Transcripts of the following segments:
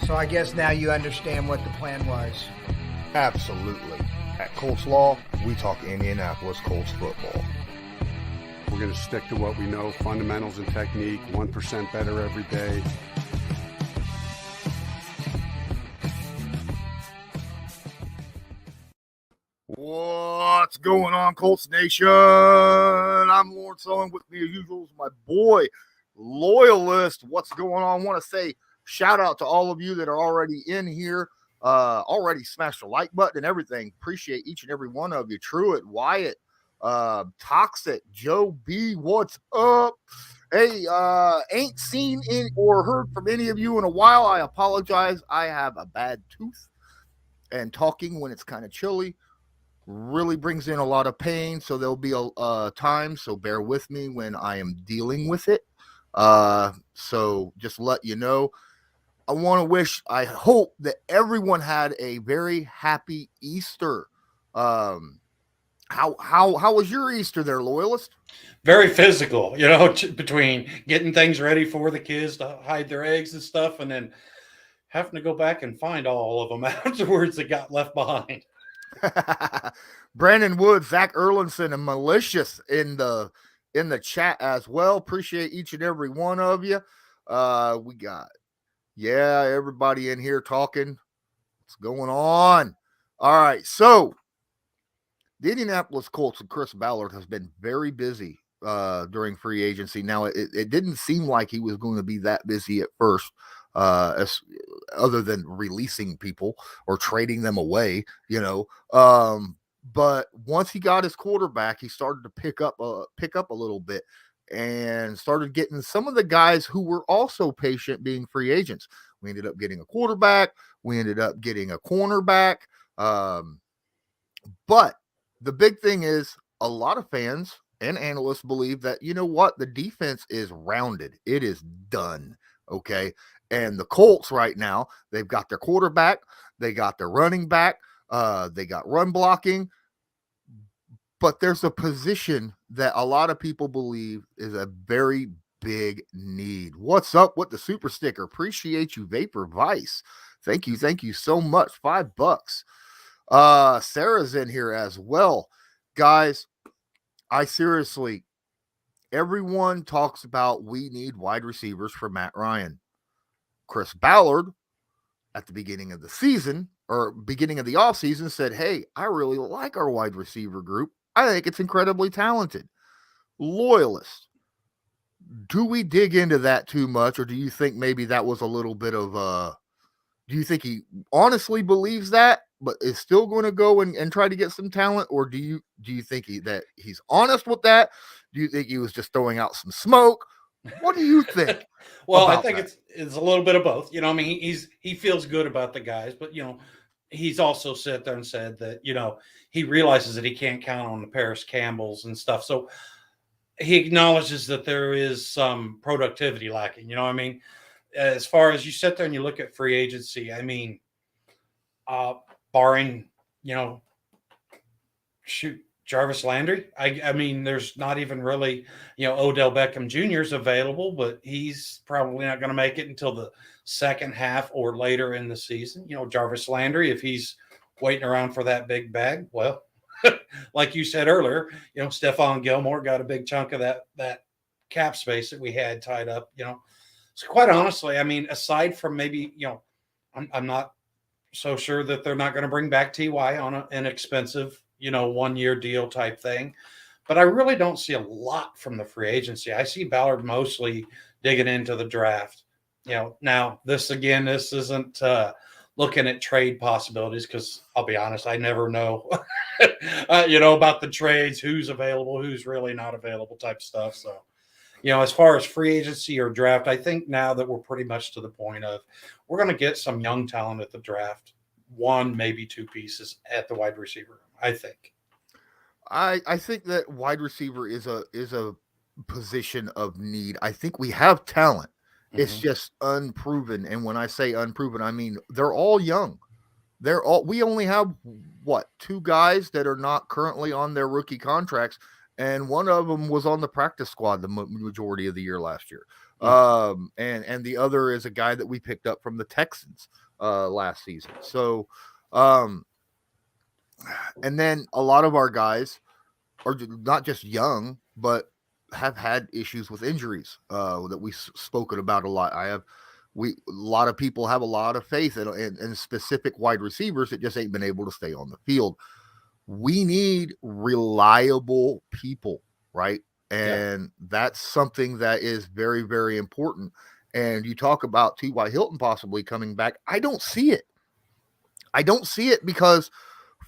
So I guess now you understand what the plan was. Absolutely. At Colts Law, we talk Indianapolis Colts football. We're going to stick to what we know, fundamentals and technique, 1% better every day. What's going on, Colts Nation? I'm Lawrence Owen. With me as usual is my boy, Loyalist. What's going on? I want to say shout out to all of you that are already in here. Already smashed the like button and everything. Appreciate each and every one of you. Truett, Wyatt, Toxic, Joe B, what's up? Hey, ain't seen or heard from any of you in a while. I apologize. I have a bad tooth, and talking when it's kind of chilly really brings in a lot of pain. So there'll be a time. So bear with me when I am dealing with it. So just let you know. I hope that everyone had a very happy Easter. How was your Easter there, Loyalist? Very physical, between getting things ready for the kids to hide their eggs and stuff, and then having to go back and find all of them afterwards that got left behind. Brandon Wood, Zach Erlinson, and Malicious in the chat as well. Appreciate each and every one of you. We got everybody in here talking. What's going on? All right, so the Indianapolis Colts and Chris Ballard has been very busy during free agency. Now, it didn't seem like he was going to be that busy at first, as other than releasing people or trading them away, but once he got his quarterback, he started to pick up a little bit and started getting some of the guys who were also patient being free agents. We ended up getting a quarterback. We ended up getting a cornerback. But the big thing is a lot of fans and analysts believe that, you know what, the defense is rounded. It is done. Okay. And the Colts right now, they've got their quarterback. They got their running back. They got run blocking. But there's a position that a lot of people believe is a very big need. What's up with the super sticker? Appreciate you, Vapor Vice. Thank you so much. $5. Sarah's in here as well. Guys, everyone talks about we need wide receivers for Matt Ryan. Chris Ballard, at the beginning of the season or beginning of the offseason, said, hey, I really like our wide receiver group. I think it's incredibly talented. Loyalist, do we dig into that too much, or do you think maybe that was a little bit of do you think he honestly believes that, but is still going to go and try to get some talent, or do you think that he's honest with that? Do you think he was just throwing out some smoke? What do you think? Well, I think it's a little bit of both. He feels good about the guys, but he's also sat there and said that, he realizes that he can't count on the Paris Campbells and stuff. So he acknowledges that there is some productivity lacking. As far as you sit there and you look at free agency, barring, Jarvis Landry. There's not even really, Odell Beckham Jr. is available, but he's probably not going to make it until the second half or later in the season. Jarvis Landry, if he's waiting around for that big bag, well, like you said earlier, Stephon Gilmore got a big chunk of that cap space that we had tied up. So quite honestly, aside from maybe, I'm not so sure that they're not going to bring back Ty on an expensive 1-year deal type thing. But I really don't see a lot from the free agency. I see Ballard mostly digging into the draft. Now this isn't looking at trade possibilities, because I'll be honest, I never know, about the trades, who's available, who's really not available type stuff. So, as far as free agency or draft, I think now that we're pretty much to the point of we're going to get some young talent at the draft, one, maybe two pieces at the wide receiver, I think. I think that wide receiver is a position of need. I think we have talent. Mm-hmm. It's just unproven. And when I say unproven, I mean they're all young. We only have two guys that are not currently on their rookie contracts, and one of them was on the practice squad the majority of the year last year. And the other is a guy that we picked up from the Texans last season. So, and then a lot of our guys are not just young, but have had issues with injuries that we've spoken about a lot. A lot of people have a lot of faith in specific wide receivers that just ain't been able to stay on the field. We need reliable people, right? And that's something that is very, very important. And you talk about T.Y. Hilton possibly coming back. I don't see it. I don't see it because,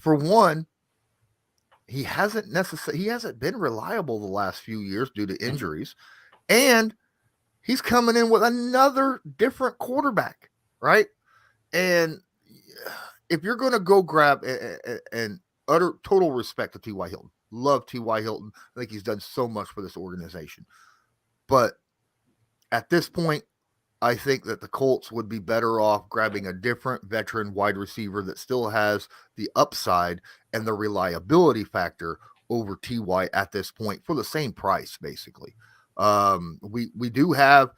for one, he hasn't been reliable the last few years due to injuries, and he's coming in with another different quarterback, right? And if you're going to go grab and utter total respect to T.Y. Hilton, love T.Y. Hilton. I think he's done so much for this organization. But at this point, I think that the Colts would be better off grabbing a different veteran wide receiver that still has the upside and the reliability factor over T.Y. at this point for the same price, basically. We do have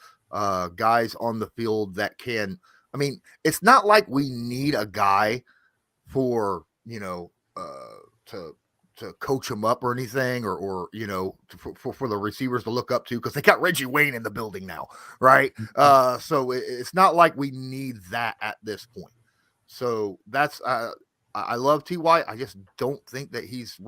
guys on the field that can. I mean, it's not like we need a guy for to coach him up or anything, or for the receivers to look up to, because they got Reggie Wayne in the building now, right? So it's not like we need that at this point. So that's I love Ty. I just don't think that he's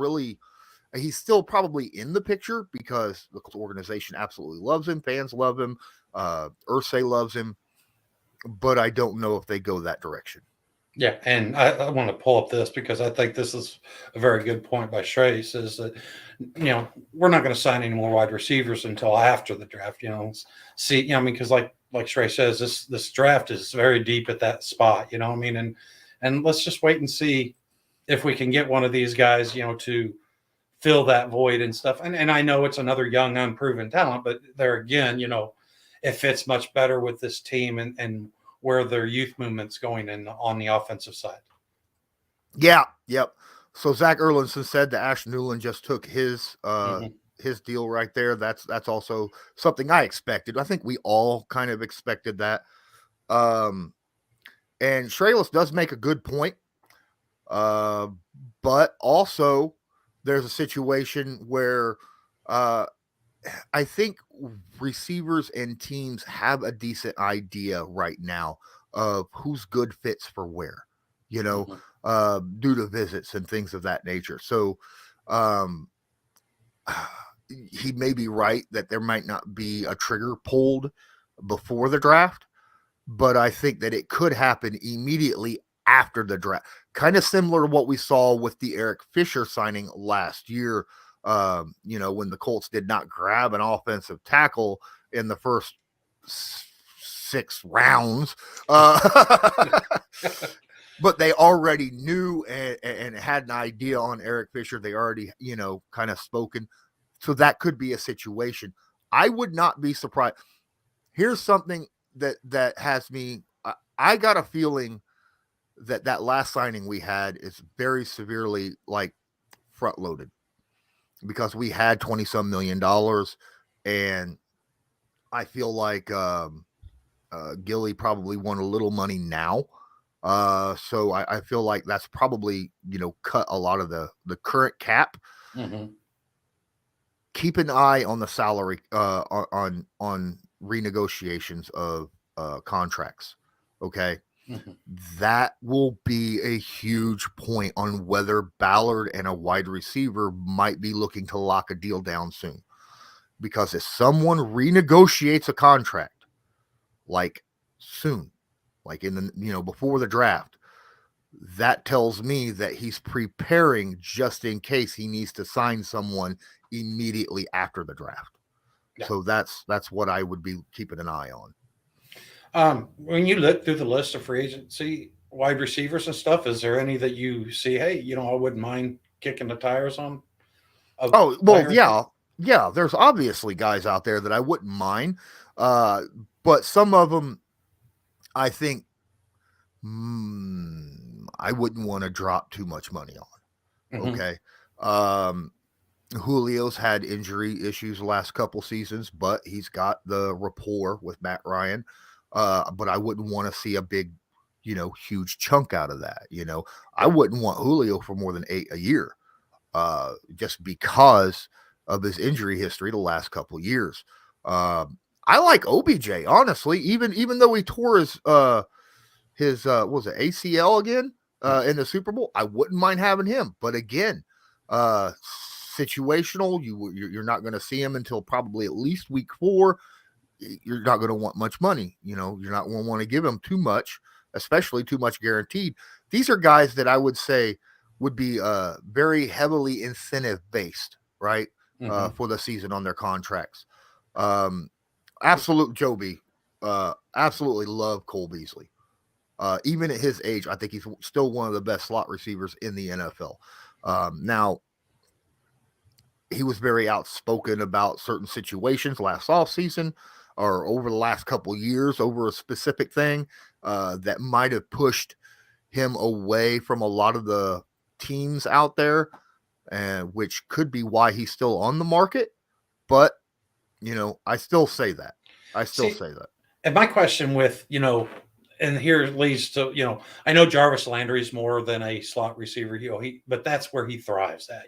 still probably in the picture because the organization absolutely loves him, fans love him, Irsay loves him, but I don't know if they go that direction. Yeah, and I want to pull up this because I think this is a very good point by Trace, is that, we're not going to sign any more wide receivers until after the draft, see, because like Trace says, this draft is very deep at that spot, and let's just wait and see if we can get one of these guys, to fill that void and stuff. And I know it's another young, unproven talent, but there again, it fits much better with this team and where their youth movement's going in on the offensive side. Yeah. Yep. So Zach Erlinson said that Ash Newland just took his deal right there. That's also something I expected. I think we all kind of expected that. And Shrayless does make a good point. But also there's a situation where I think receivers and teams have a decent idea right now of who's good fits for where, due to visits and things of that nature. So he may be right that there might not be a trigger pulled before the draft, but I think that it could happen immediately after the draft. Kind of similar to what we saw with the Eric Fisher signing last year. When the Colts did not grab an offensive tackle in the first 6 rounds, but they already knew and had an idea on Eric Fisher. They already, kind of spoken. So that could be a situation. I would not be surprised. Here's something that has me, I got a feeling that last signing we had is very severely front loaded, because we had $20-some million, and I feel like Gilly probably won a little money now. So I feel like that's probably, cut a lot of the current cap. Mm-hmm. Keep an eye on the salary on renegotiations of contracts. Okay. Mm-hmm. That will be a huge point on whether Ballard and a wide receiver might be looking to lock a deal down soon. Because if someone renegotiates a contract soon, in the before the draft, that tells me that he's preparing just in case he needs to sign someone immediately after the draft. Yeah. So that's what I would be keeping an eye on. When you look through the list of free agency wide receivers and stuff, is there any that you see, hey, I wouldn't mind kicking the tires on? Yeah. There's obviously guys out there that I wouldn't mind. But some of them, I think, I wouldn't want to drop too much money on. Mm-hmm. Okay. Julio's had injury issues the last couple seasons, but he's got the rapport with Matt Ryan. But I wouldn't want to see a big, huge chunk out of that. I wouldn't want Julio for more than 8 a year, just because of his injury history the last couple years. I like OBJ, honestly, even though he tore his what was it, ACL again in the Super Bowl. I wouldn't mind having him, but again, situational. You're not going to see him until probably at least week 4. You're not going to want much money. You're not going to want to give him too much, especially too much guaranteed. These are guys that I would say would be very heavily incentive based, right? For the season on their contracts. Absolute Joby. Absolutely love Cole Beasley. Even at his age, I think he's still one of the best slot receivers in the NFL. Now, he was very outspoken about certain situations last offseason or over the last couple years over a specific thing that might have pushed him away from a lot of the teams out there, and which could be why he's still on the market. But, I still say that. And my question with, and here it leads to, I know Jarvis Landry is more than a slot receiver, but that's where he thrives at,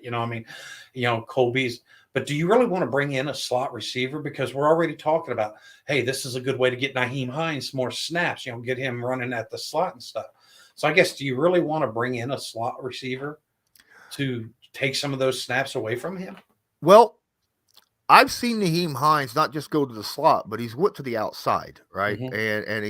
Colby's. But do you really want to bring in a slot receiver? Because we're already talking about, hey, this is a good way to get Nyheim Hines more snaps, get him running at the slot and stuff. So I guess, do you really want to bring in a slot receiver to take some of those snaps away from him? Well, I've seen Nyheim Hines not just go to the slot, but he's went to the outside, right? And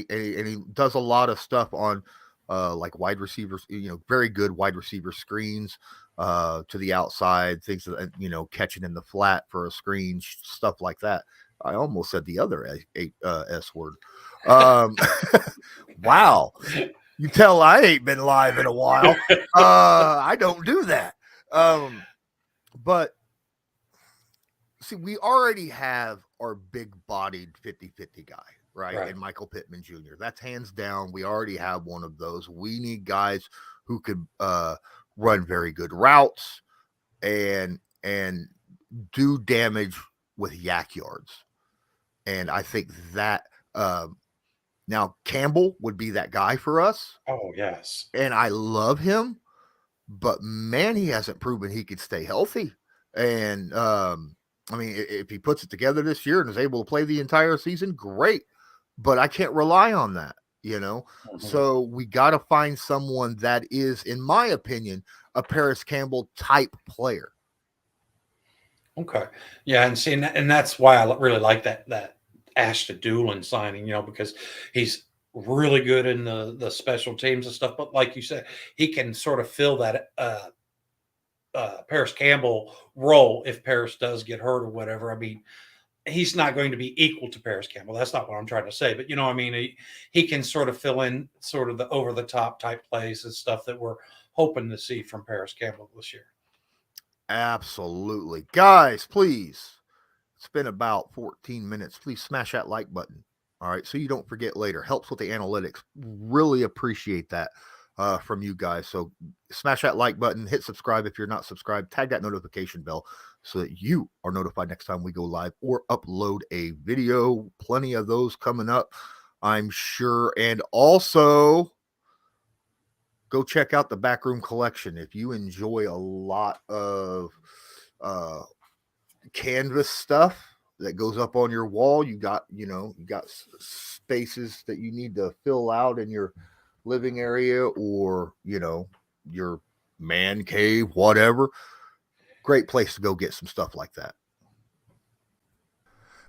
he does a lot of stuff on like wide receivers, very good wide receiver screens to the outside, things that, catching in the flat for a screen, stuff like that. I almost said the other S word. Wow. You tell I ain't been live in a while. I don't do that. But see, we already have our big-bodied 50-50 guy, right? And Michael Pittman Jr. That's hands down. We already have one of those. We need guys who could run very good routes and do damage with yak yards. And I think that now Campbell would be that guy for us. Oh, yes. And I love him, but man, he hasn't proven he could stay healthy. And I mean, if he puts it together this year and is able to play the entire season, great. But I can't rely on that, So we got to find someone that is, in my opinion, a Paris Campbell type player. Okay. Yeah. And see, and that's why I really like that Ashton Doolin signing, because he's really good in the special teams and stuff. But like you said, he can sort of fill that Paris Campbell role if Paris does get hurt or whatever. I mean, he's not going to be equal to Paris Campbell. That's not what I'm trying to say. But, he can sort of fill in sort of the over-the-top type plays and stuff that we're hoping to see from Paris Campbell this year. Absolutely. Guys, please. It's been about 14 minutes. Please smash that like button. All right, so you don't forget later. Helps with the analytics. Really appreciate that from you guys. So smash that like button, hit subscribe if you're not subscribed, tag that notification bell so that you are notified next time we go live or upload a video. Plenty of those coming up, I'm sure. And also, go check out the Backroom Collection. If you enjoy a lot of canvas stuff that goes up on your wall, you got spaces that you need to fill out in your living area or, your man cave, whatever. Great place to go get some stuff like that.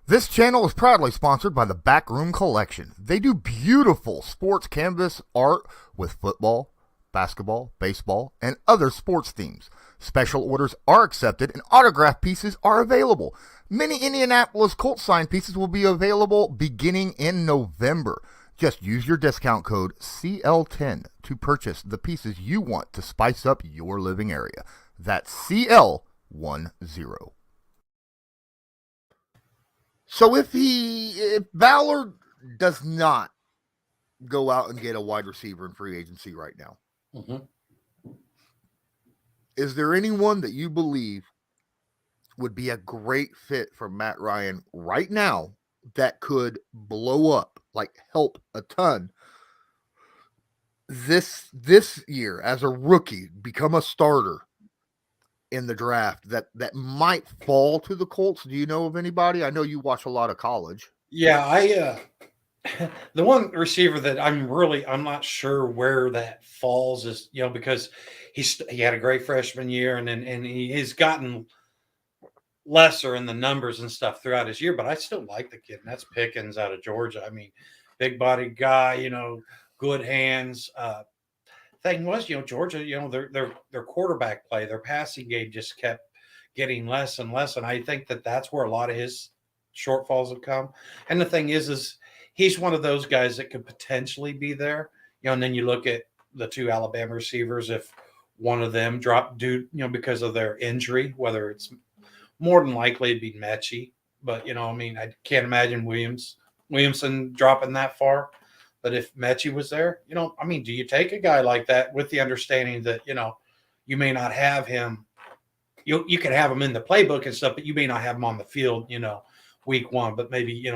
This channel is proudly sponsored by the Backroom Collection. They do beautiful sports canvas art with football, basketball, baseball, and other sports themes. Special orders are accepted and autograph pieces are available. Many Indianapolis Colts sign pieces will be available beginning in November. Just use your discount code CL10 to purchase the pieces you want to spice up your living area. That's CL10. So if Ballard does not go out and get a wide receiver in free agency right now, is there anyone that you believe would be a great fit for Matt Ryan right now that could blow up, like help a ton this year as a rookie, become a starter in the draft that might fall to the Colts? Do you know of anybody? I know you watch a lot of college. Yeah, the one receiver that I'm not sure where that falls is, because he had a great freshman year, and he has gotten lesser in the numbers and stuff throughout his year, but I still like the kid, and that's Pickens out of Georgia. I mean, big body guy, good hands. Thing was, Georgia, their quarterback play, their passing game just kept getting less and less, and I think that's where a lot of his shortfalls have come. And the thing is he's one of those guys that could potentially be there, and then you look at the two Alabama receivers, if one of them dropped due, because of their injury, whether it's more than likely it'd be Mechie, but I can't imagine Williamson dropping that far. But if Mechie was there, do you take a guy like that with the understanding that, you may not have him, you can have him in the playbook and stuff, but you may not have him on the field, week one, but maybe,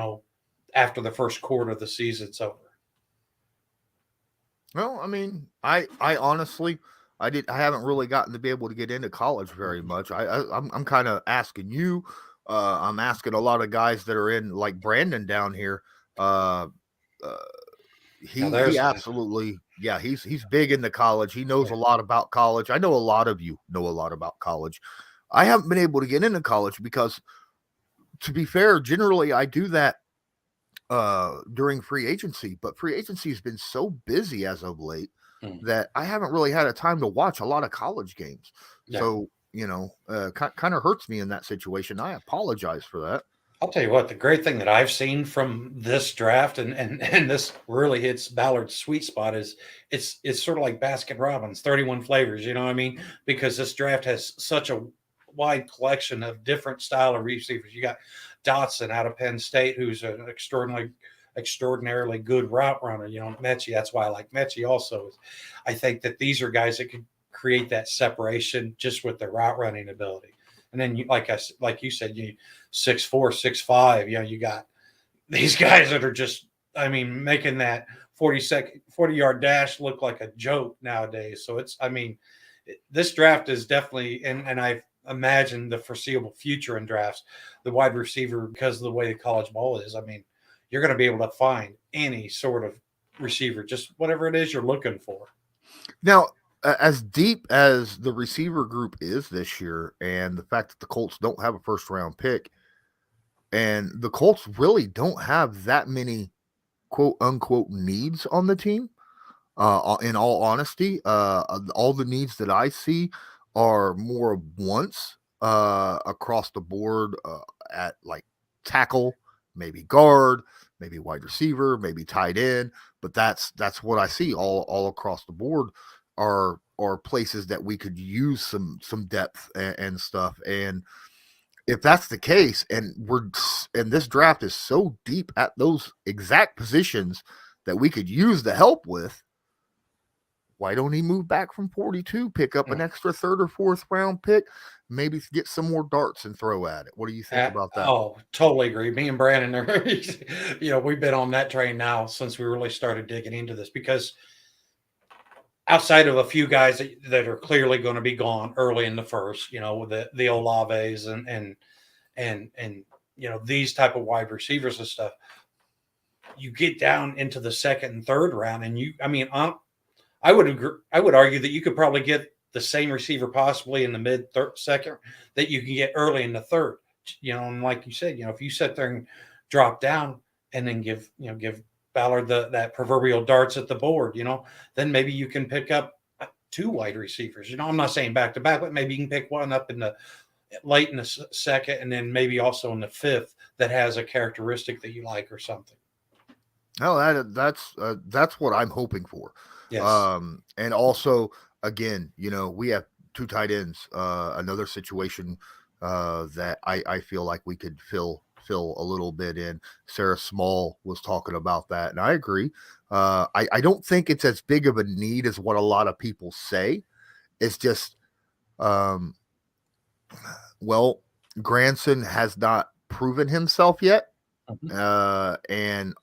after the first quarter of the season's over. Well, I honestly, I haven't really gotten to be able to get into college very much. I'm kind of asking you. I'm asking a lot of guys that are in, like Brandon down here. He absolutely, yeah, he's big into college. He knows a lot about college. I know a lot of you know a lot about college. I haven't been able to get into college because, to be fair, generally I do that during free agency, but free agency has been so busy as of late that I haven't really had a time to watch a lot of college games. Yeah. So, kind of hurts me in that situation. I apologize for that. I'll tell you what, the great thing that I've seen from this draft, and this really hits Ballard's sweet spot, is it's sort of like Baskin Robbins, 31 flavors, because this draft has such a wide collection of different style of receivers. You got Dotson out of Penn State, who's an extraordinarily good route runner. Mechie, that's why I like Mechie also. I think that these are guys that could create that separation just with their route running ability. And then, like you said, 6'4", 6'5", you got these guys that are just, making that 40-yard dash look like a joke nowadays. So this draft is definitely, and I imagine the foreseeable future in drafts, the wide receiver, because of the way the college ball is, you're going to be able to find any sort of receiver, just whatever it is you're looking for. Now, as deep as the receiver group is this year, and the fact that the Colts don't have a first-round pick, and the Colts really don't have that many quote-unquote needs on the team, in all honesty, all the needs that I see are more wants across the board, at like tackle, maybe guard, maybe wide receiver, maybe tight end, but that's what I see all across the board are places that we could use some depth and stuff. And if that's the case, and this draft is so deep at those exact positions that we could use the help with, why don't he move back from 42, pick up an extra third or fourth round pick, maybe get some more darts and throw at it? What do you think about that? Oh, totally agree. Me and Brandon are, we've been on that train now since we really started digging into this, because outside of a few guys that are clearly going to be gone early in the first, with the Olaves and these type of wide receivers and stuff, you get down into the second and third round, and I would agree. I would argue that you could probably get the same receiver possibly in the mid second that you can get early in the third. And like you said, if you sit there and drop down and then give Ballard that proverbial darts at the board, then maybe you can pick up two wide receivers. I'm not saying back to back, but maybe you can pick one up in the late in the second, and then maybe also in the fifth that has a characteristic that you like or something. No, that's what I'm hoping for. Yes. And also, again, we have two tight ends. Another situation that I feel like we could fill a little bit in. Sarah Small was talking about that, and I agree. I don't think it's as big of a need as what a lot of people say. It's just, well, Granson has not proven himself yet. Mhm. And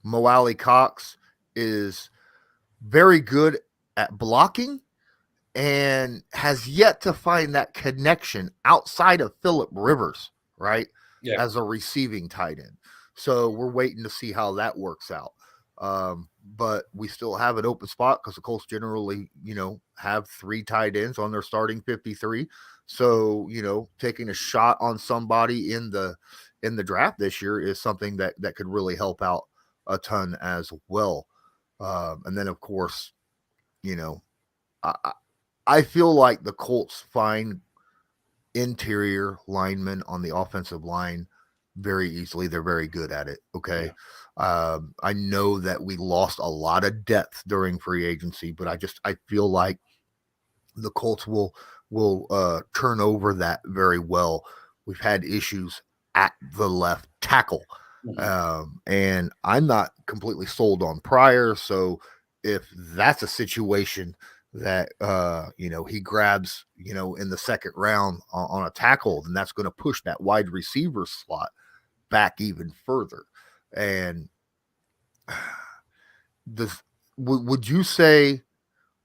Mo Alley Cox is very good at blocking and has yet to find that connection outside of Phillip Rivers, right? Yeah. As a receiving tight end. So we're waiting to see how that works out. But we still have an open spot because the Colts generally, have 3 tight ends on their starting 53. So, taking a shot on somebody in the draft this year is something that could really help out a ton as well. And then of course, I, I feel like the Colts find interior linemen on the offensive line very easily. They're very good at it. Okay. Yeah. I know that we lost a lot of depth during free agency, but I feel like the Colts will turn over that very well. We've had issues at the left tackle. Mhm. And I'm not completely sold on Pryor. So if that's a situation that he grabs, in the second round on a tackle, then that's going to push that wide receiver slot back even further. And does would you say,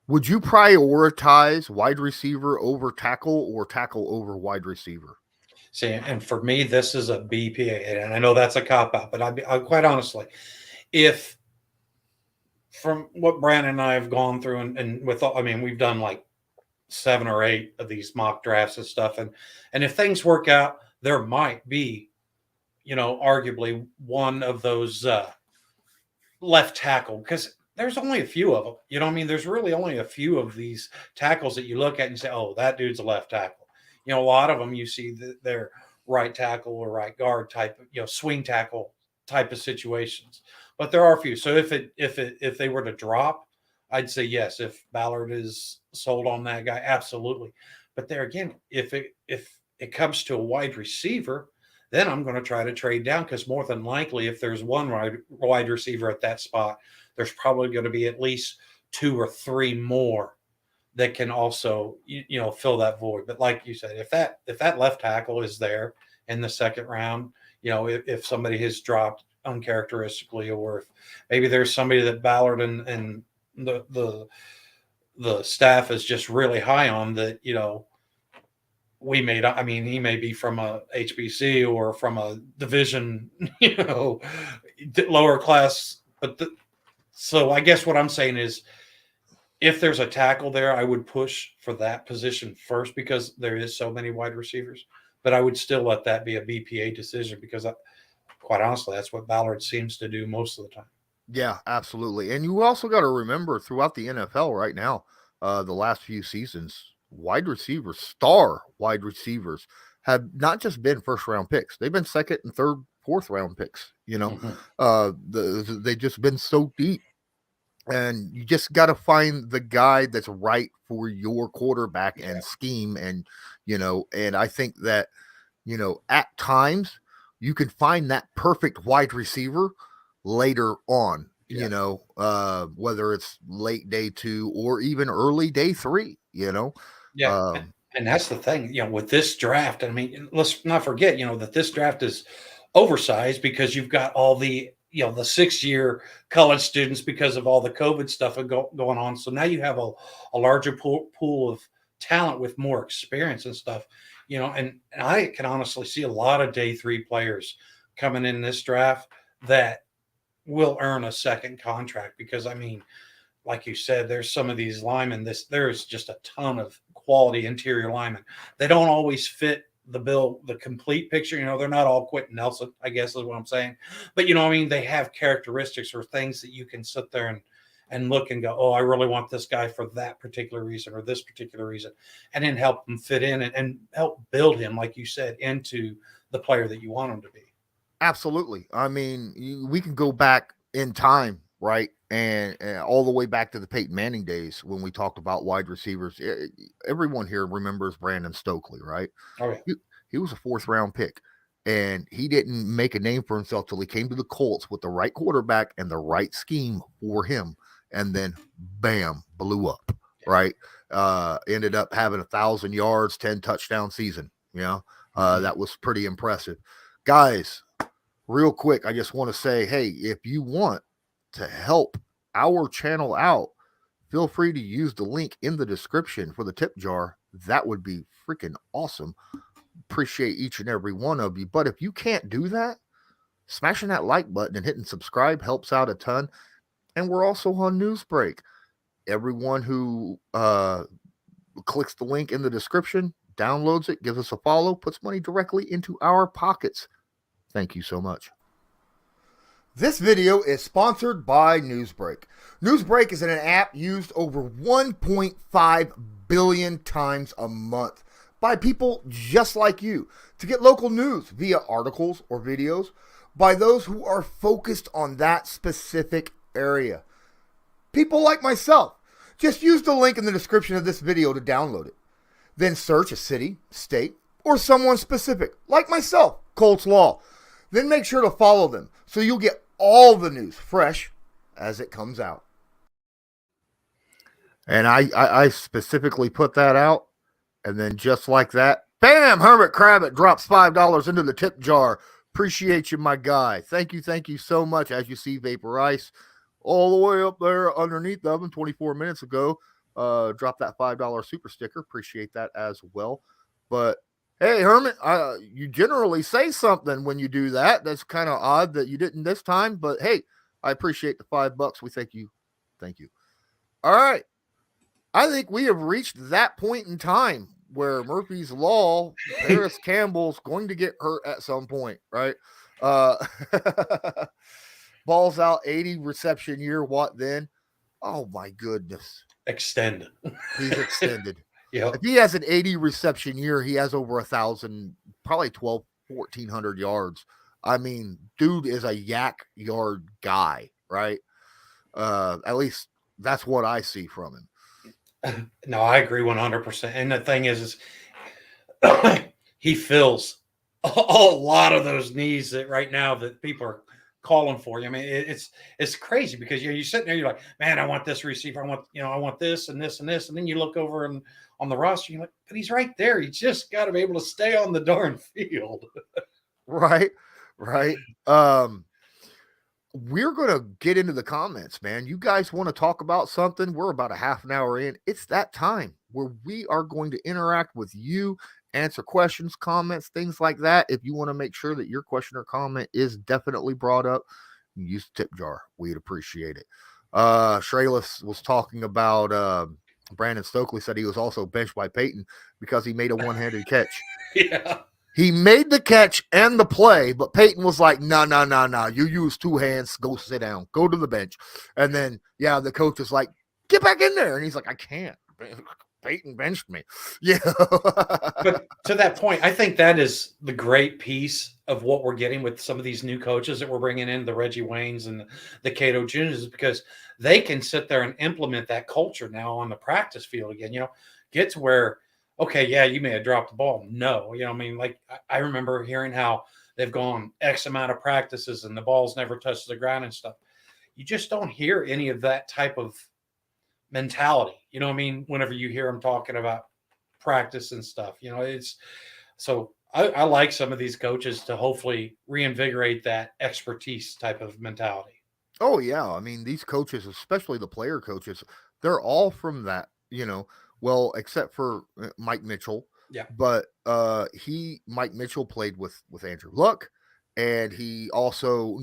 would you prioritize wide receiver over tackle or tackle over wide receiver? See, and for me, this is a BPA, and I know that's a cop out, but I quite honestly, if from what Brandon and I have gone through, and with all, I mean, we've done like 7 or 8 of these mock drafts and stuff, and if things work out, there might be, arguably one of those left tackle because there's only a few of them. You know what I mean? There's really only a few of these tackles that you look at and say, oh, that dude's a left tackle. A lot of them you see that they're right tackle or right guard type, swing tackle type of situations. But there are a few. So if they were to drop, I'd say yes. If Ballard is sold on that guy, absolutely. But there again, if it comes to a wide receiver, then I'm going to try to trade down because more than likely, if there's one wide receiver at that spot, there's probably going to be at least 2 or 3 more that can also fill that void. But like you said, if that left tackle is there in the second round, if somebody has dropped uncharacteristically, or if maybe there's somebody that Ballard and the staff is just really high on that, I mean, he may be from a HBC or from a division, lower class. So I guess what I'm saying is, if there's a tackle there, I would push for that position first because there is so many wide receivers. But I would still let that be a BPA decision because, quite honestly, that's what Ballard seems to do most of the time. Yeah, absolutely. And you also got to remember throughout the NFL right now, the last few seasons, wide receivers, star wide receivers, have not just been first round picks. They've been second and third, fourth round picks. Mhm. They just been so deep. And you just got to find the guy that's right for your quarterback Yeah. and scheme. And I think that, at times you can find that perfect wide receiver later on, Yeah. whether it's late day 2 or even early day 3, Yeah. um, And that's the thing, with this draft. I mean, let's not forget, that this draft is oversized because you've got all the 6-year college students because of all the COVID stuff going on. So now you have a larger pool of talent with more experience and stuff, and I can honestly see a lot of day 3 players coming in this draft that will earn a second contract because, I mean, like you said, there's some of these linemen. There's just a ton of quality interior linemen. They don't always fit the bill, the complete picture. They're not all Quentin Nelson, I guess is what I'm saying. But I mean, they have characteristics or things that you can sit there and look and go, oh, I really want this guy for that particular reason or this particular reason, and then help him fit in and help build him, like you said, into the player that you want him to be. absolutely. I mean, we can go back in time, right? And all the way back to the Peyton Manning days when we talked about wide receivers. Everyone here remembers Brandon Stokely, right? Oh yeah. He was a fourth round pick, and he didn't make a name for himself till he came to the Colts with the right quarterback and the right scheme for him, and then bam, blew up. Right? Ended up having 1,000 yards, 10 touchdown season. That was pretty impressive. Guys, real quick, I just want to say, hey, if you want to help our channel out, feel free to use the link in the description for the tip jar. That would be freaking awesome. Appreciate each and every one of you. But if you can't do that, smashing that like button and hitting subscribe helps out a ton. And we're also on Newsbreak. Everyone who clicks the link in the description, downloads it, gives us a follow, puts money directly into our pockets. Thank you so much. This video is sponsored by Newsbreak. Newsbreak is an app used over 1.5 billion times a month by people just like you to get local news via articles or videos by those who are focused on that specific area. People like myself. Just use the link in the description of this video to download it. Then search a city, state, or someone specific, like myself, Colts Law. Then make sure to follow them so you'll get all the news fresh as it comes out. And I specifically put that out. And then just like that, bam, Hermit Crabbit drops $5 into the tip jar. Appreciate you, my guy. Thank you so much. As you see, Vapor Ice all the way up there underneath of him 24 minutes ago. Drop that $5 super sticker. Appreciate that as well. But hey, Hermit, you generally say something when you do that. That's kind of odd that you didn't this time. But hey, I appreciate the $5. We thank you. Thank you. All right. I think we have reached that point in time where Murphy's Law, Paris Campbell's going to get hurt at some point, right? Balls out, 80 reception year. What then? Oh my goodness. Extended. He's extended. Yeah. If he has an 80 reception year, he has over 1,000, probably 1,400 yards. I mean, dude is a yak yard guy, right? At least that's what I see from him. No, I agree 100%. And the thing is he fills a lot of those needs that right now that people are calling for you. I mean, it's crazy because you're sitting there, you're like, man, I want this receiver, I want this and this and this, and then you look over and on the roster, you're like, but he's right there. He just got to be able to stay on the darn field. Right. We're going to get into the comments, man. You guys want to talk about something? We're about a half an hour in. It's that time where we are going to interact with you, answer questions, comments, things like that. If you want to make sure that your question or comment is definitely brought up, use the tip jar. We'd appreciate it. Shreyless was talking about Brandon Stokely said he was also benched by Peyton because he made a one-handed catch. Yeah. He made the catch and the play, but Peyton was like, no. You use two hands. Go sit down. Go to the bench. And then, the coach is like, get back in there. And he's like, I can't. Peyton benched me. Yeah. But to that point, I think that is the great piece of what we're getting with some of these new coaches that we're bringing in, the Reggie Waynes and the Cato Juniors, because they can sit there and implement that culture now on the practice field again. Get to where, okay, yeah, you may have dropped the ball. No, I mean, like I remember hearing how they've gone X amount of practices and the ball's never touched the ground and stuff. You just don't hear any of that type of mentality. You know what I mean? Whenever you hear them talking about practice and stuff, it's so I like some of these coaches to hopefully reinvigorate that expertise type of mentality. Oh, yeah. I mean, these coaches, especially the player coaches, they're all from that, well, except for Mike Mitchell. Yeah. But Mike Mitchell played with Andrew Luck, and he also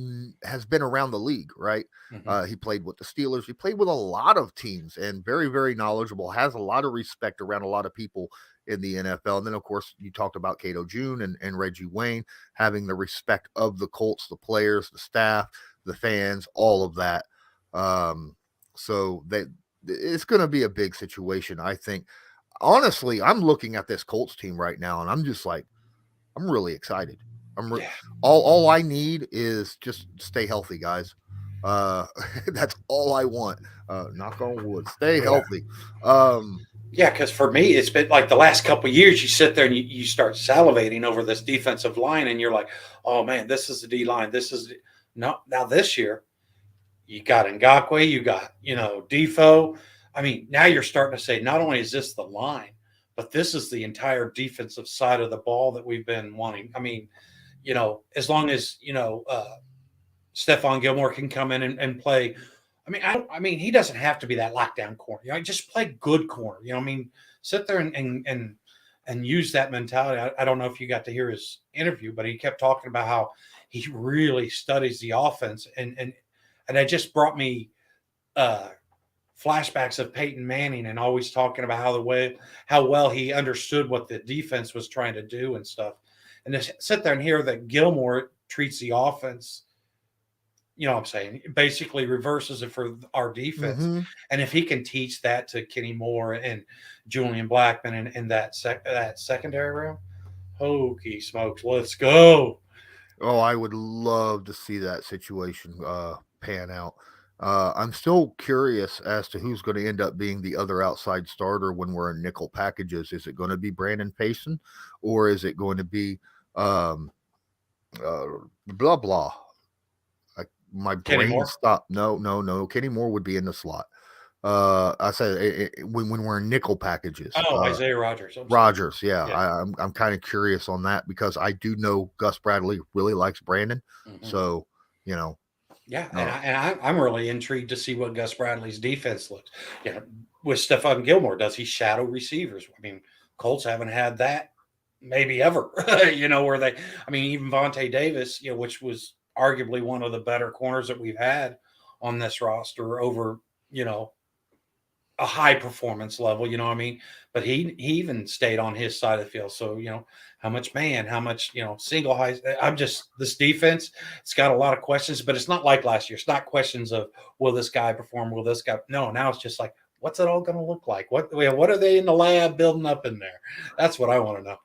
has been around the league, right? Mm-hmm. He played with the Steelers. He played with a lot of teams and very, very knowledgeable, has a lot of respect around a lot of people in the NFL. And then, of course, you talked about Cato June and Reggie Wayne having the respect of the Colts, the players, the staff, the fans, all of that. So it's going to be a big situation, I think. Honestly, I'm looking at this Colts team right now, and I'm just like, I'm really excited. All I need is just stay healthy, guys. That's all I want. Knock on wood. Stay healthy. Because for me, it's been like the last couple of years, you sit there and you start salivating over this defensive line, and you're like, oh, man, this is the D-line. Now this year, you got Ngakoue, you got, Defoe. I mean, now you're starting to say, not only is this the line, but this is the entire defensive side of the ball that we've been wanting. I mean, as long as Stephon Gilmore can come in and play. I mean, he doesn't have to be that lockdown corner. Just play good corner. Sit there and use that mentality. I don't know if you got to hear his interview, but he kept talking about how he really studies the offense, and it just brought me flashbacks of Peyton Manning, and always talking about how well he understood what the defense was trying to do and stuff. And to sit there and hear that Gilmore treats the offense, what I'm saying, basically reverses it for our defense. Mm-hmm. And if he can teach that to Kenny Moore and Julian Blackman in that secondary room, holy smokes, let's go. Oh, I would love to see that situation pan out. I'm still curious as to who's going to end up being the other outside starter when we're in nickel packages. Is it going to be Brandon Payson, or is it going to be blah blah? My brain stopped. No. Kenny Moore would be in the slot. I said when we're in nickel packages. Isaiah Rodgers. Rodgers, yeah. I'm kind of curious on that because I do know Gus Bradley really likes Brandon. Mm-hmm. So, Yeah, and I'm really intrigued to see what Gus Bradley's defense looks. With Stephon Gilmore, does he shadow receivers? I mean, Colts haven't had that maybe ever. Where even Vontae Davis, which was arguably one of the better corners that we've had on this roster over, a high performance level, but he even stayed on his side of the field. So, how much man, how much, single high. This defense, it's got a lot of questions, but it's not like last year. It's not questions of, will this guy perform? Will this guy? No, now it's just like, what's it all going to look like? What are they in the lab building up in there? That's what I want to know.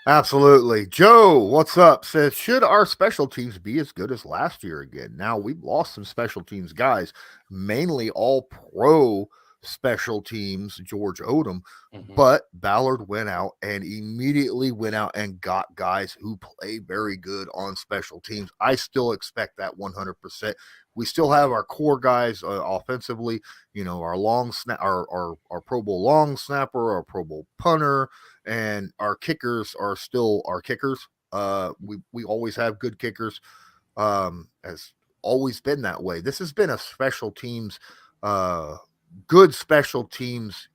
Absolutely. Joe, what's up? Says, should our special teams be as good as last year again? Now, we've lost some special teams guys, mainly all pro special teams, George Odom, but Ballard went out and immediately went out and got guys who play very good on special teams. I still expect that 100%. We still have our core guys offensively, our long snap, our Pro Bowl long snapper, our Pro Bowl punter, and our kickers are still our kickers. We always have good kickers. Has always been that way. This has been a special teams good special teams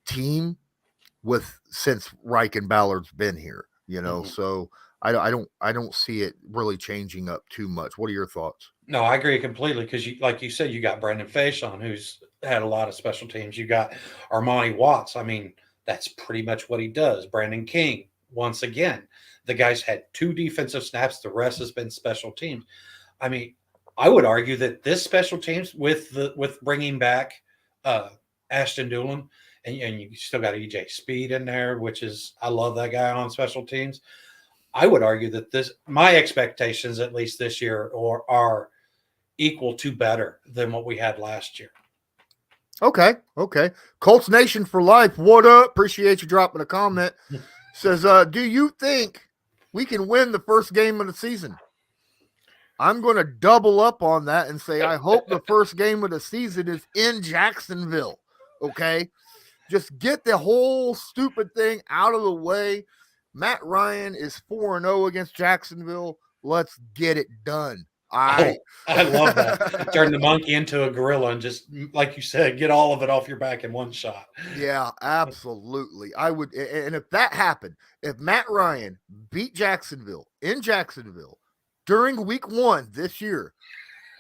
team since Reich and Ballard's been here, so I don't see it really changing up too much. What are your thoughts? No, I agree completely because like you said, you got Brandon Faison, who's had a lot of special teams. You got Armani Watts. I mean, that's pretty much what he does. Brandon King, once again, the guy's had 2 defensive snaps. The rest has been special teams. I mean, I would argue that this special teams with bringing back Ashton Doolin, and you still got EJ Speed in there, which is, I love that guy on special teams. I would argue that my expectations, at least this year, are equal to better than what we had last year. Okay. Colts Nation for life. What up? Appreciate you dropping a comment. Says, do you think we can win the first game of the season? I'm going to double up on that and say I hope the first game of the season is in Jacksonville, okay? Just get the whole stupid thing out of the way. Matt Ryan is 4-0 against Jacksonville. Let's get it done. I love that. Turn the monkey into a gorilla and just, like you said, get all of it off your back in one shot. Yeah, absolutely. I would, and if that happened, if Matt Ryan beat Jacksonville in Jacksonville during week 1 this year,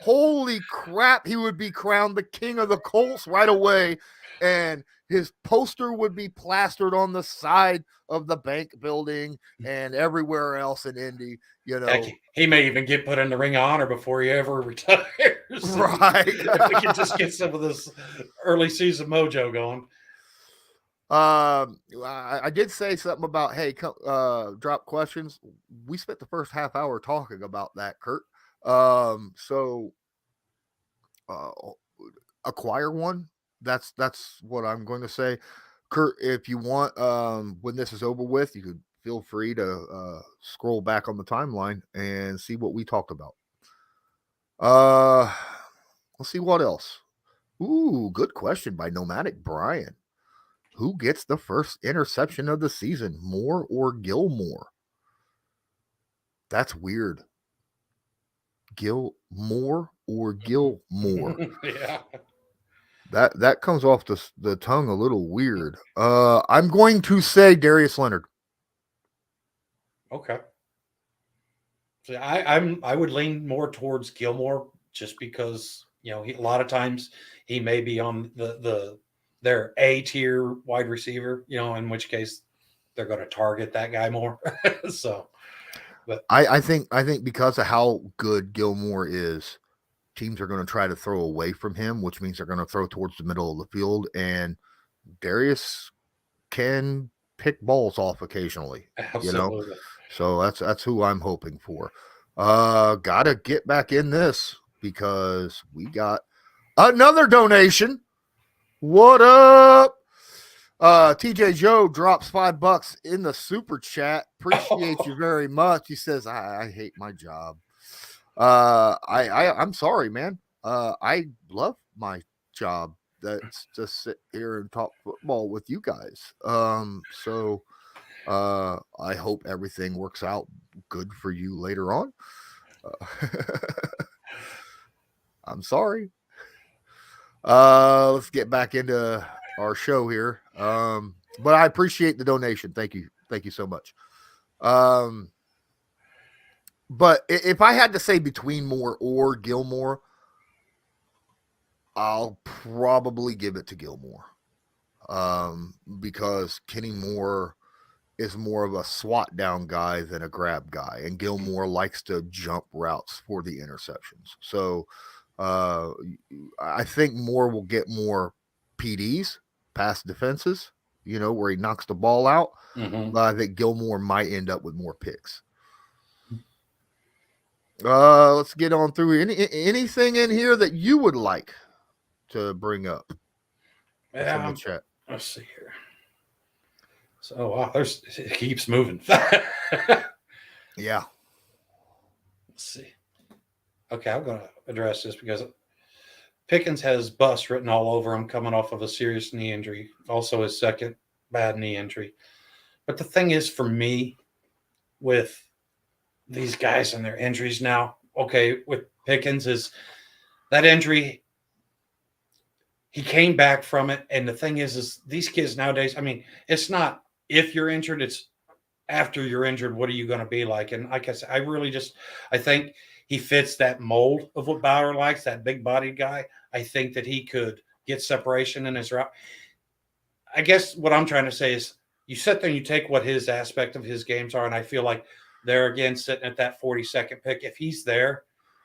holy crap, he would be crowned the king of the Colts right away, and his poster would be plastered on the side of the bank building and everywhere else in Indy. Heck, he may even get put in the Ring of Honor before he ever retires. Right. If we can just get some of this early season mojo going. I did say something about, hey, drop questions. We spent the first half hour talking about that, Kurt. So acquire one. That's what I'm going to say. Kurt, if you want, when this is over with, you could feel free to scroll back on the timeline and see what we talked about. Let's see what else. Ooh, good question by Nomadic Brian. who gets the first interception of the season, Moore or Gilmore? That's weird. Gilmore or Gilmore? Yeah. That comes off the tongue a little weird. I'm going to say Darius Leonard. Okay. So I would lean more towards Gilmore just because a lot of times he may be on their A tier wide receiver. In which case they're going to target that guy more. So, but I think because of how good Gilmore is, teams are going to try to throw away from him, which means they're going to throw towards the middle of the field, and Darius can pick balls off occasionally. absolutely. So that's who I'm hoping for. Gotta get back in this because we got another donation. What up? TJ Joe drops $5 in the super chat. Appreciate you very much. He says, I hate my job. I'm sorry, man. I love my job. That's just sit here and talk football with you guys. So I hope everything works out good for you later on. I'm sorry. Let's get back into our show here. But I appreciate the donation. Thank you so much. But if I had to say between Moore or Gilmore, I'll probably give it to Gilmore. Because Kenny Moore is more of a swat down guy than a grab guy, and Gilmore likes to jump routes for the interceptions. So I think Moore will get more PDs, pass defenses, where he knocks the ball out. Mm-hmm. But I think Gilmore might end up with more picks. Let's get on through anything in here that you would like to bring up from the chat. Let's see here. So wow, it keeps moving. Yeah. Let's see. Okay, I'm going to address this because Pickens has bust written all over him coming off of a serious knee injury, also his second bad knee injury. But the thing is, for me, with these guys and their injuries now, okay, with Pickens is that injury, he came back from it. And the thing is these kids nowadays, I mean, it's not if you're injured, it's after you're injured, what are you going to be like? And like I said, I think he fits that mold of what Bauer likes, that big bodied guy. I think that he could get separation in his route. I guess what I'm trying to say is you sit there and you take what his aspect of his games are. And I feel like they're again sitting at that 42nd pick. If he's there,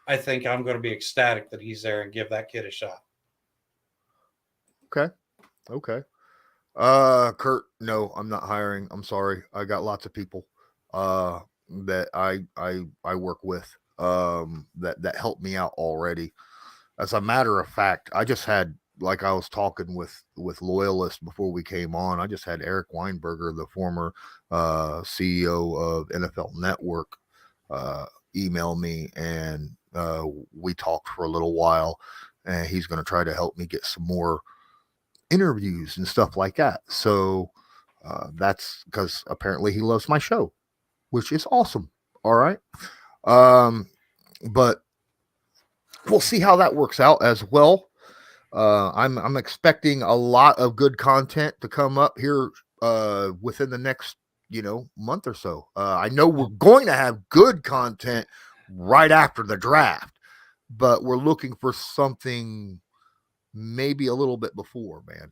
I think I'm going to be ecstatic that he's there and give that kid a shot. Okay. Kurt, no, I'm not hiring. I'm sorry. I got lots of people that I work with that helped me out already. As a matter of fact, I just had, like I was talking with Loyalist before we came on, I just had Eric Weinberger, the former CEO of NFL Network, email me, and we talked for a little while, and he's going to try to help me get some more interviews and stuff like that. So that's because apparently he loves my show, which is awesome. All right. But we'll see how that works out as well. I'm expecting a lot of good content to come up here within the next month or so. I know we're going to have good content right after the draft, but we're looking for something maybe a little bit before, man.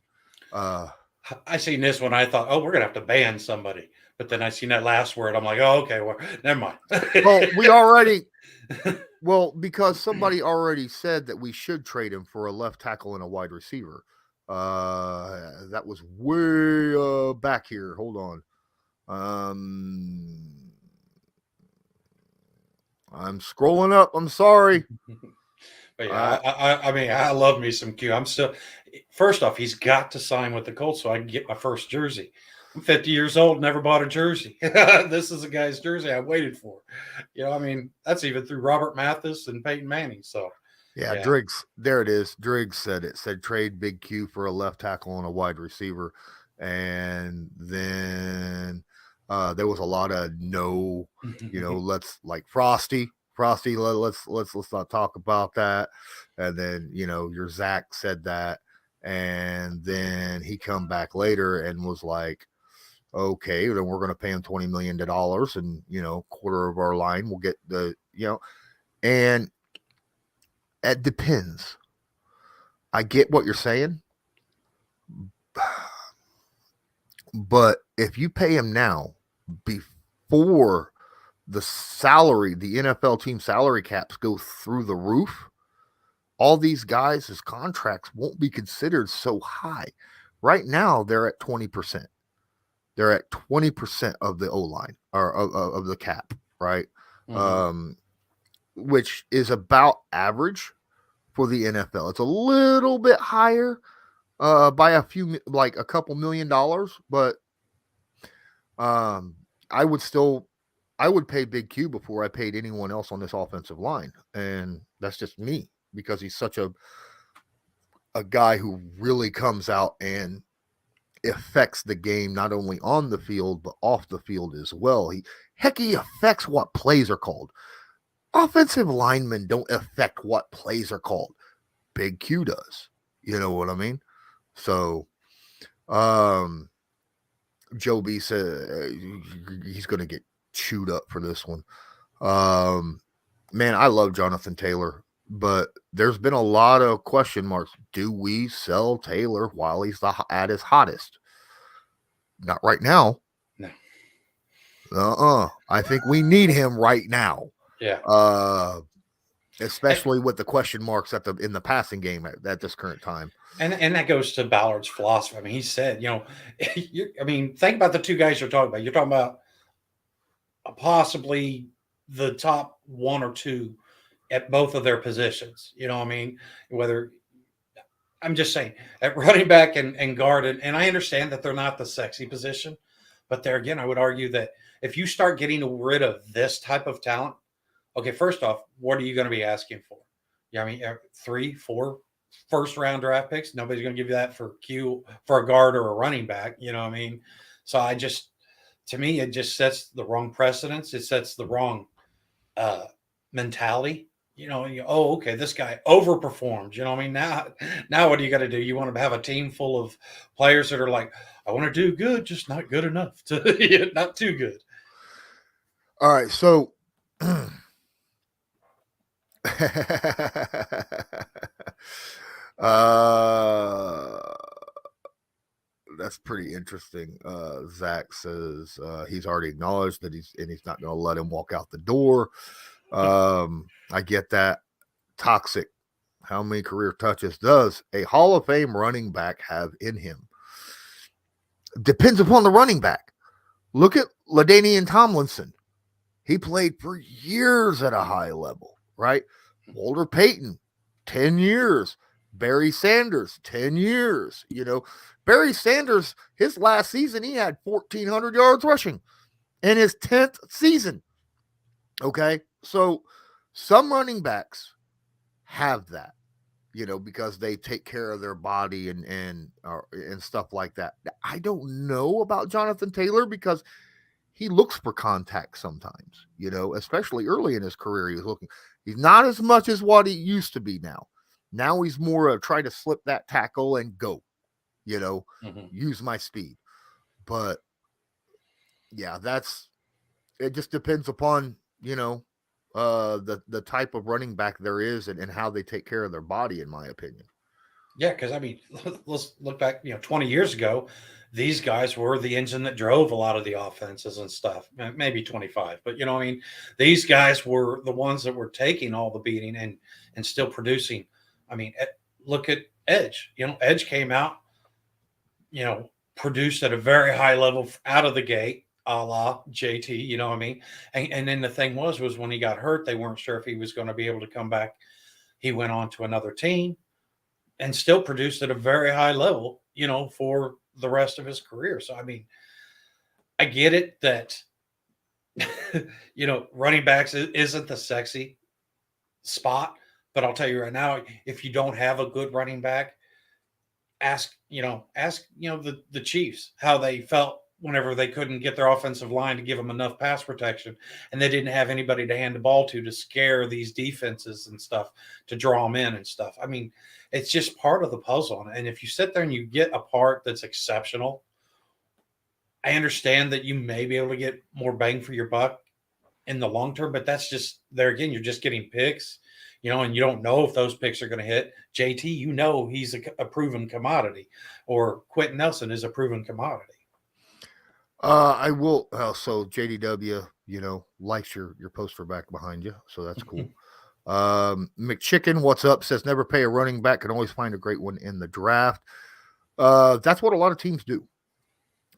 I seen this one. I thought, oh, we're gonna have to ban somebody, but then I seen that last word. I'm like, oh, okay, well, never mind. Well, because somebody already said that we should trade him for a left tackle and a wide receiver. That was way back here. Hold on. I'm scrolling up. I'm sorry. But yeah, I mean, I love me some Q. I'm still, first off, he's got to sign with the Colts so I can get my first jersey. I'm 50 years old, never bought a jersey. This is a guy's jersey I waited for. I mean, that's even through Robert Mathis and Peyton Manning. So, yeah. Driggs, there it is. Driggs said trade Big Q for a left tackle and a wide receiver. And then there was a lot of no, let's like Frosty, let's not talk about that. And then your Zach said that, and then he come back later and was like, okay, then we're going to pay him $20 million, and quarter of our line will get and it depends. I get what you're saying, but if you pay him now before the NFL team salary caps go through the roof, all these guys' contracts won't be considered so high. Right now, they're at 20%. They're at 20% of the O-line or of the cap, right? Mm-hmm. Which is about average for the NFL. It's a little bit higher by a couple $1 million, but I would pay Big Q before I paid anyone else on this offensive line. And that's just me, because he's such a guy who really comes out and affects the game, not only on the field, but off the field as well. He affects what plays are called. Offensive linemen don't affect what plays are called. Big Q does. You know what I mean? So, Joe B said he's going to get chewed up for this one. Man, I love Jonathan Taylor, but there's been a lot of question marks. Do we sell Taylor while he's at his hottest? Not right now. No. I think we need him right now. Yeah. Especially with the question marks in the passing game at this current time. And that goes to Ballard's philosophy. I mean, he said, think about the two guys you're talking about. You're talking about possibly the top one or two at both of their positions. Whether I'm just saying at running back and guard, and I understand that they're not the sexy position, but there again, I would argue that if you start getting rid of this type of talent, okay, first off, what are you going to be asking for? 3, 4 first-round draft picks. Nobody's going to give you that for a guard or a running back. So to me, it just sets the wrong precedence. It sets the wrong mentality. Okay, this guy overperformed. Now what do you got to do? You want to have a team full of players that are like, I want to do good, just not good enough. Not too good. All right, so that's pretty interesting. Zach says he's already acknowledged that he's not going to let him walk out the door. I get that. Toxic. How many career touches does a Hall of Fame running back have in him? Depends upon the running back. Look at LaDainian Tomlinson. He played for years at a high level, right? Walter Payton, 10 years. Barry Sanders, 10 years. Barry Sanders, his last season, he had 1,400 yards rushing in his 10th season. Okay? So some running backs have that, because they take care of their body and stuff like that. I don't know about Jonathan Taylor because he looks for contact sometimes, especially early in his career. He's not as much as what he used to be now. Now he's more of try to slip that tackle and go, use my speed. But yeah, it just depends upon, the type of running back there is and how they take care of their body, in my opinion. Yeah, because let's look back, 20 years ago, these guys were the engine that drove a lot of the offenses and stuff. Maybe 25, but these guys were the ones that were taking all the beating and still producing. Look at Edge. Edge came out, produced at a very high level out of the gate, a la JT. And then the thing was when he got hurt, they weren't sure if he was going to be able to come back. He went on to another team and still produced at a very high level, for the rest of his career. So, I get it that, running backs isn't the sexy spot, but I'll tell you right now, if you don't have a good running back, ask the Chiefs how they felt whenever they couldn't get their offensive line to give them enough pass protection, and they didn't have anybody to hand the ball to scare these defenses and stuff, to draw them in and stuff. I mean, it's just part of the puzzle. And if you sit there and you get a part that's exceptional, I understand that you may be able to get more bang for your buck in the long term, but that's just there again. You're just getting picks, and you don't know if those picks are going to hit. JT, he's a proven commodity, or Quentin Nelson is a proven commodity. I will. So JDW, likes your poster back behind you, so that's cool. McChicken, what's up? Says never pay a running back, can always find a great one in the draft. That's what a lot of teams do.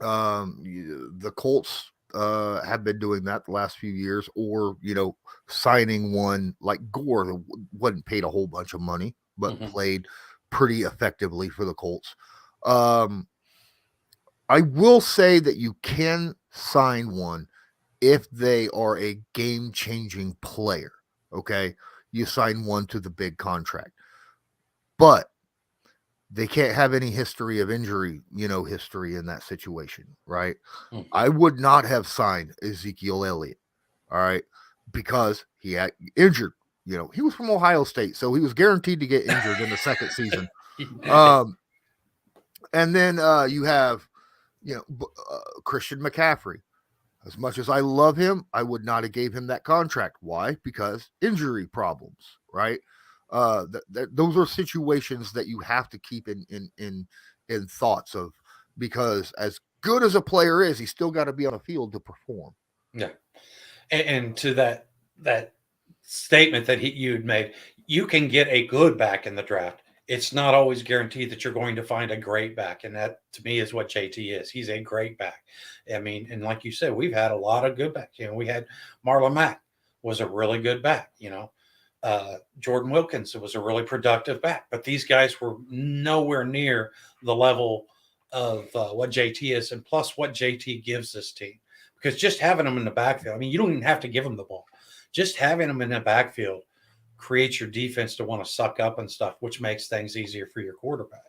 The Colts have been doing that the last few years, or signing one like Gore that wasn't paid a whole bunch of money, but played pretty effectively for the Colts. I will say that you can sign one if they are a game-changing player. Okay, you sign one to the big contract, but they can't have any history of injury, history in that situation, right? I would not have signed Ezekiel Elliott, all right, because he had injured. He was from Ohio State, so he was guaranteed to get injured in the second season. And then you have, Christian McCaffrey. As much as I love him, I would not have gave him that contract. Why? Because injury problems, right? Those are situations that you have to keep in thoughts of, because as good as a player is, he's still got to be on the field to perform. Yeah. And to that statement that you had made, you can get a good back in the draft. It's not always guaranteed that you're going to find a great back. And that, to me, is what JT is. He's a great back. I mean, and like you said, we've had a lot of good backs. We had Marlon Mack was a really good back, Jordan Wilkins was a really productive back. But these guys were nowhere near the level of what JT is, and plus what JT gives this team. Because just having them in the backfield, I mean, you don't even have to give them the ball. Just having them in the backfield creates your defense to want to suck up and stuff, which makes things easier for your quarterback.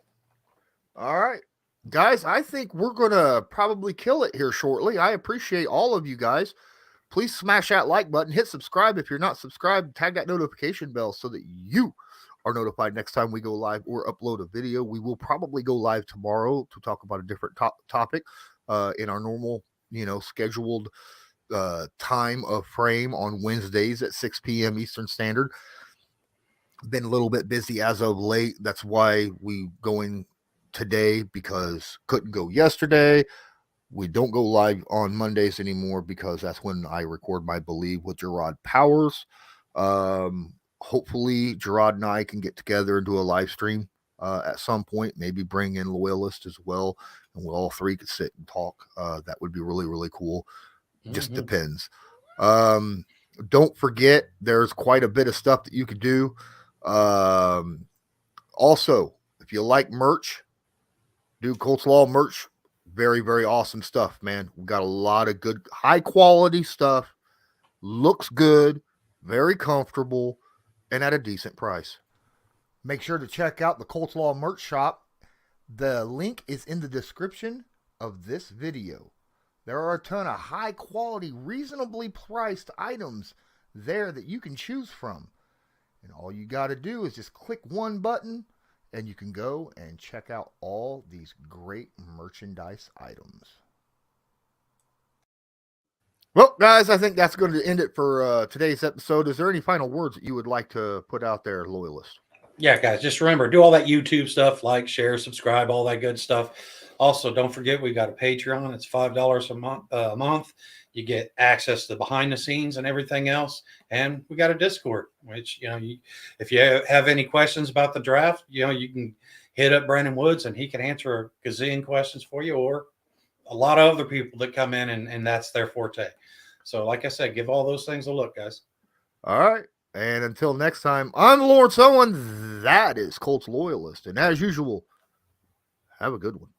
All right, guys, I think we're going to probably kill it here shortly. I appreciate all of you guys. Please smash that like button, hit subscribe if you're not subscribed, tag that notification bell so that you are notified next time we go live or upload a video. We will probably go live tomorrow to talk about a different topic in our normal, scheduled time of frame on Wednesdays at 6 p.m. Eastern Standard. Been a little bit busy as of late. That's why we going today, because couldn't go yesterday. We don't go live on Mondays anymore because that's when I record my Believe with Gerard Powers. Hopefully Gerard and I can get together and do a live stream at some point, maybe bring in Loyalist as well, and we all three could sit and talk. That would be really, really cool. Just depends. Don't forget, there's quite a bit of stuff that you could do. Also, if you like merch, do Colts Law merch. Very, very awesome stuff, man. We got a lot of good, high quality stuff. Looks good, very comfortable, and at a decent price. Make sure to check out the Colts Law merch shop. The link is in the description of this video. There are a ton of high quality, reasonably priced items there that you can choose from. And all you got to do is just click one button and you can go and check out all these great merchandise items. Well, guys, I think that's going to end it for today's episode. Is there any final words that you would like to put out there, Loyalist? Yeah, guys, just remember, do all that YouTube stuff, like, share, subscribe, all that good stuff. Also, don't forget, we've got a Patreon. It's $5 a month. You get access to the behind the scenes and everything else. And we got a Discord, which, if you have any questions about the draft, you can hit up Brandon Woods and he can answer a gazillion questions for you, or a lot of other people that come in and that's their forte. So like I said, give all those things a look, guys. All right. And until next time, I'm Lawrence Owen. That is Colts Loyalist. And as usual, have a good one.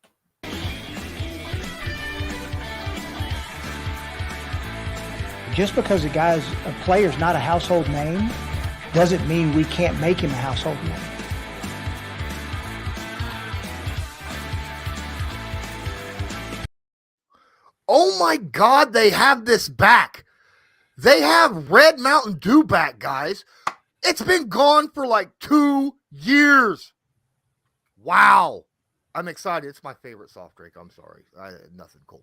Just because a player's not a household name doesn't mean we can't make him a household name. Oh my God, they have this back. They have Red Mountain Dew back, guys. It's been gone for like 2 years. Wow. I'm excited. It's my favorite soft drink. I'm sorry. Nothing Colts